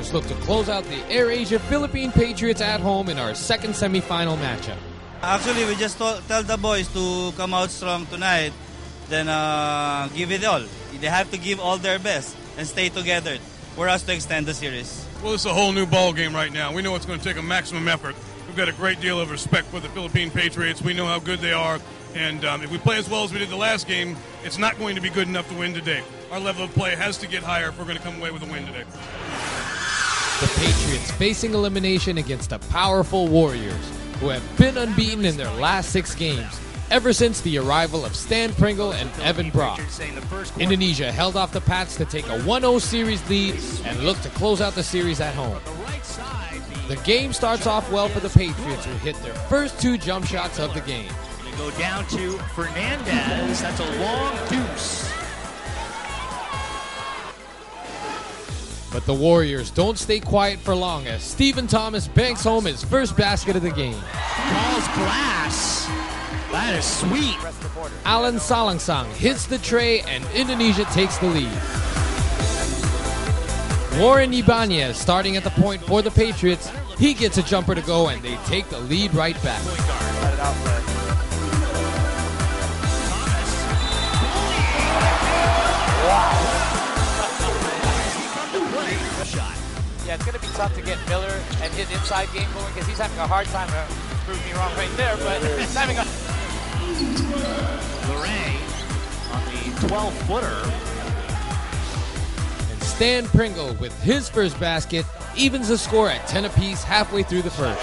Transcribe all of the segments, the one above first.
Warriors look to close out the AirAsia Philippine Patriots at home in our second semifinal matchup. Actually, we just tell the boys to come out strong tonight, then give it all. They have to give all their best and stay together for us to extend the series. Well, it's a whole new ball game right now. We know it's going to take a maximum effort. We've got a great deal of respect for the Philippine Patriots. We know how good they are. And if we play as well as we did the last game, it's not going to be good enough to win today. Our level of play has to get higher if we're going to come away with a win today. The Patriots facing elimination against the powerful Warriors, who have been unbeaten in their last 6 games, ever since the arrival of Stan Pringle and Evan Brock. Indonesia held off the Pats to take a 1-0 series lead and look to close out the series at home. The game starts off well for the Patriots, who hit their first 2 jump shots of the game. Go down to Fernandez. That's a long deuce. But the Warriors don't stay quiet for long as Stephen Thomas banks home his first basket of the game. Calls glass. That is sweet. Alan Salangsang hits the tray and Indonesia takes the lead. Warren Ibanez starting at the point for the Patriots. He gets a jumper to go and they take the lead right back. Yeah, it's going to be tough to get Miller and his inside game going because he's having a hard time. Prove me wrong right there, but he's having a... Lorraine on the 12-footer. And Stan Pringle with his first basket evens the score at 10 apiece halfway through the first.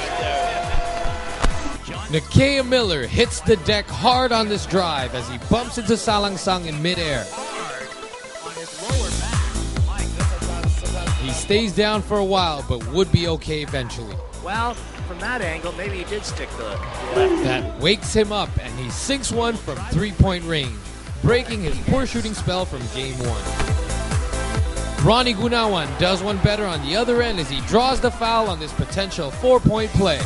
Nakia Miller hits the deck hard on this drive as he bumps into Salangsang in midair. He stays down for a while, but would be okay eventually. Well, from that angle, maybe he did stick the left. That wakes him up, and he sinks one from 3-point range, breaking his poor shooting spell from Game 1. Ronnie Gunawan does one better on the other end as he draws the foul on this potential 4-point play.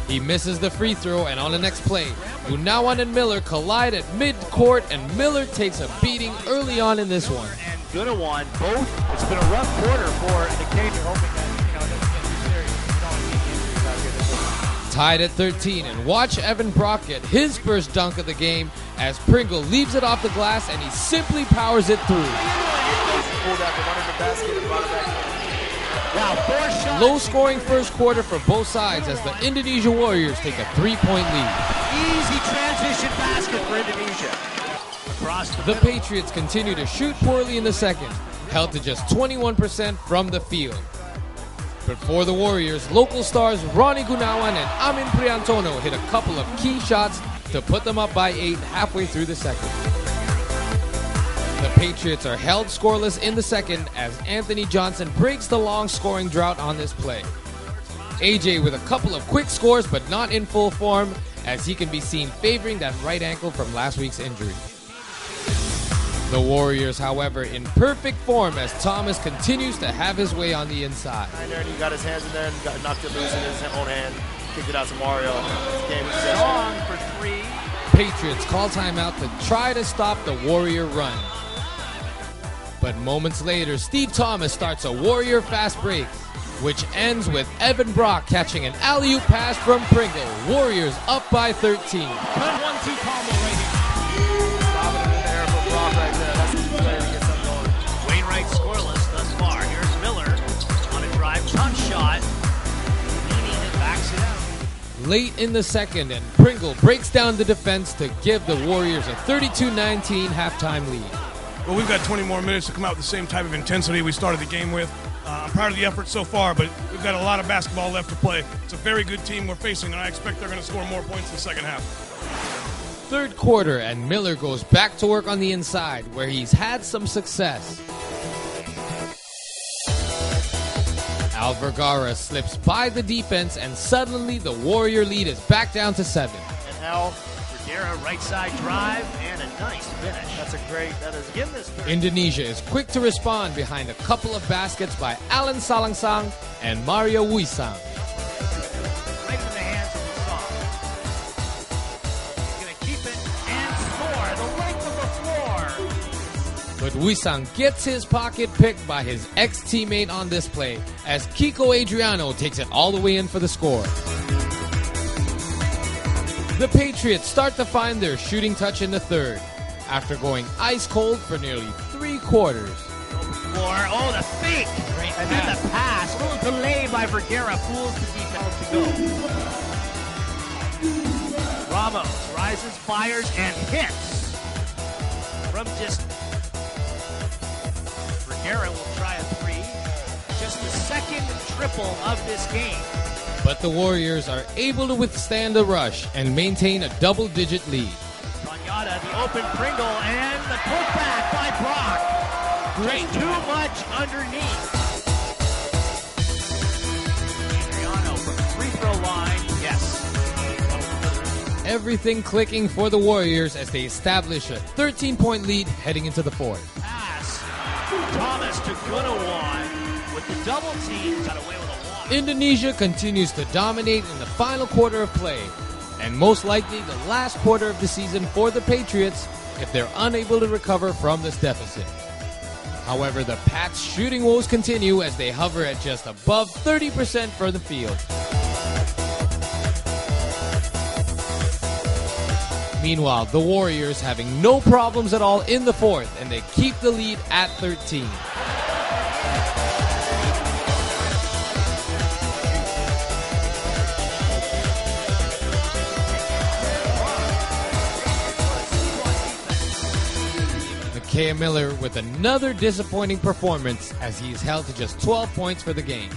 He misses the free throw, and on the next play, Gunawan and Miller collide at mid-court, and Miller takes a beating early on in this one. And Gunawan, both. It's been a rough quarter for Decatur, hoping that, Tied at 13, and watch Evan Brock get his first dunk of the game as Pringle leaves it off the glass and he simply powers it through. Wow, low-scoring first quarter for both sides as the Indonesia Warriors take a 3-point lead. Easy transition basket for Indonesia. Across the Patriots continue to shoot poorly in the second, held to just 21% from the field. But for the Warriors, local stars Ronnie Gunawan and Amin Priantono hit a couple of key shots to put them up by 8 halfway through the second. The Patriots are held scoreless in the second as Anthony Johnson breaks the long scoring drought on this play. AJ with a couple of quick scores but not in full form as he can be seen favoring that right ankle from last week's injury. The Warriors, however, in perfect form as Thomas continues to have his way on the inside. He got his hands in there and got knocked it loose in his own hand. Kicked it out to Mario. Strong for 3. Patriots call timeout to try to stop the Warrior run. But moments later, Steve Thomas starts a Warrior fast break, which ends with Evan Brock catching an alley-oop pass from Pringle. Warriors up by 13. Good 1-2 combo right here. Wainwright scoreless thus far. Here's Miller on a drive, tough shot. Leaning and backs it out. Late in the second, and Pringle breaks down the defense to give the Warriors a 32-19 halftime lead. Well, we've got 20 more minutes to come out with the same type of intensity we started the game with. I'm proud of the effort so far, but we've got a lot of basketball left to play. It's a very good team we're facing, and I expect they're going to score more points in the second half. Third quarter, and Miller goes back to work on the inside, where he's had some success. Al Vergara slips by the defense, and suddenly the Warrior lead is back down to 7. And Al Vergara right side drive and a nice finish. That's a great. That is again this. Indonesia is quick to respond behind a couple of baskets by Alan Salangsang and Mario Wuisang. Right in the hands of the song. He's going to keep it and score the length of the floor. But Wisang gets his pocket picked by his ex-teammate on this play as Kiko Adriano takes it all the way in for the score. The Patriots start to find their shooting touch in the third after going ice cold for nearly 3 quarters. Oh, the fake! And then the pass. A little delay by Vergara. Fools the defense to go. Ramos rises, fires, and hits. From just... Vergara will try a 3. Just the second triple of this game. But the Warriors are able to withstand the rush and maintain a double-digit lead. Banyata, the open Pringle, and the putback by Brock. Just too much underneath. Adriano from the free throw line. Yes. Everything clicking for the Warriors as they establish a 13-point lead heading into the fourth. Pass. Thomas to Gunawan with the double team. Got away with a walk. Indonesia continues to dominate in the final quarter of play, and most likely the last quarter of the season for the Patriots if they're unable to recover from this deficit. However, the Pats' shooting woes continue as they hover at just above 30% for the field. Meanwhile, the Warriors having no problems at all in the fourth, and they keep the lead at 13. Kea Miller with another disappointing performance as he is held to just 12 points for the game.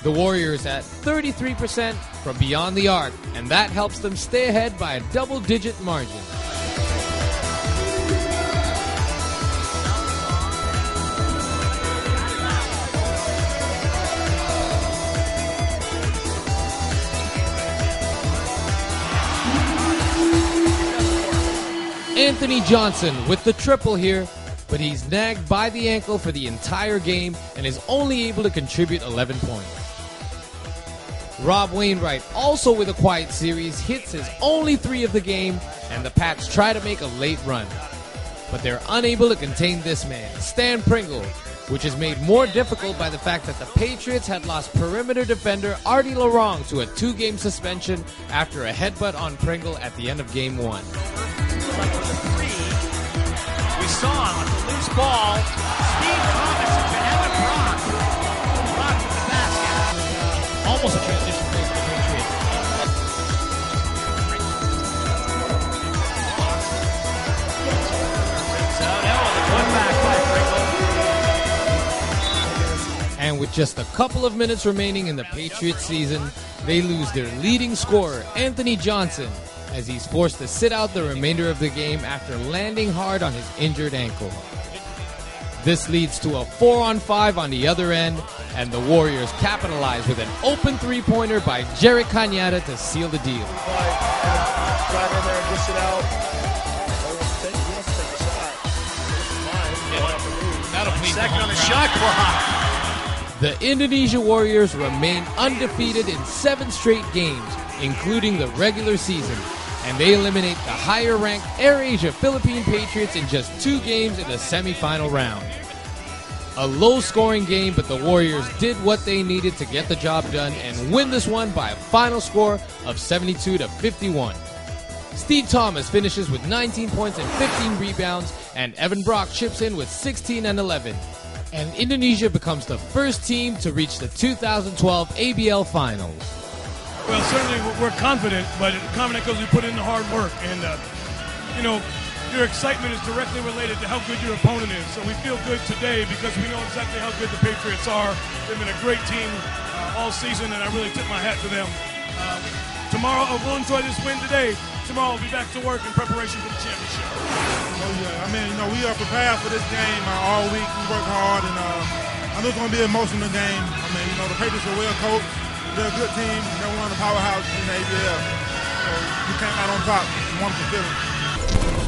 The Warriors at 33% from beyond the arc, and that helps them stay ahead by a double-digit margin. Anthony Johnson with the triple here, but he's nagged by the ankle for the entire game and is only able to contribute 11 points. Rob Wainwright, also with a quiet series, hits his only 3 of the game, and the Pats try to make a late run. But they're unable to contain this man, Stan Pringle, which is made more difficult by the fact that the Patriots had lost perimeter defender Artie Larong to a 2-game suspension after a headbutt on Pringle at the end of Game 1. We saw him with the loose ball. Steve Thomas has been having Brock. Brock with the basket. Almost a transition play for the Patriots. And with just a couple of minutes remaining in the Patriots season, they lose their leading scorer, Anthony Johnson, as he's forced to sit out the remainder of the game after landing hard on his injured ankle. This leads to a 4-on-5 on the other end, and the Warriors capitalize with an open 3-pointer by Jerick Cañada to seal the deal. Drive in there and dish it out. Second on the shot clock. The Indonesia Warriors remain undefeated in 7 straight games, including the regular season, and they eliminate the higher-ranked AirAsia Philippine Patriots in just 2 games in the semifinal round. A low-scoring game, but the Warriors did what they needed to get the job done and win this one by a final score of 72-51. Steve Thomas finishes with 19 points and 15 rebounds, and Evan Brock chips in with 16 and 11. And Indonesia becomes the first team to reach the 2012 ABL Finals. Well, certainly we're confident, but confident because we put in the hard work. And, your excitement is directly related to how good your opponent is. So we feel good today because we know exactly how good the Patriots are. They've been a great team all season, and I really tip my hat to them. Tomorrow, we'll enjoy this win today. Tomorrow, we'll be back to work in preparation for the championship. Oh, yeah. We are prepared for this game all week. We work hard, and I know it's going to be an emotional game. The Patriots are well coached. They're a good team. They're one of the powerhouses in the ABL. So we came out on top. It's a wonderful feeling.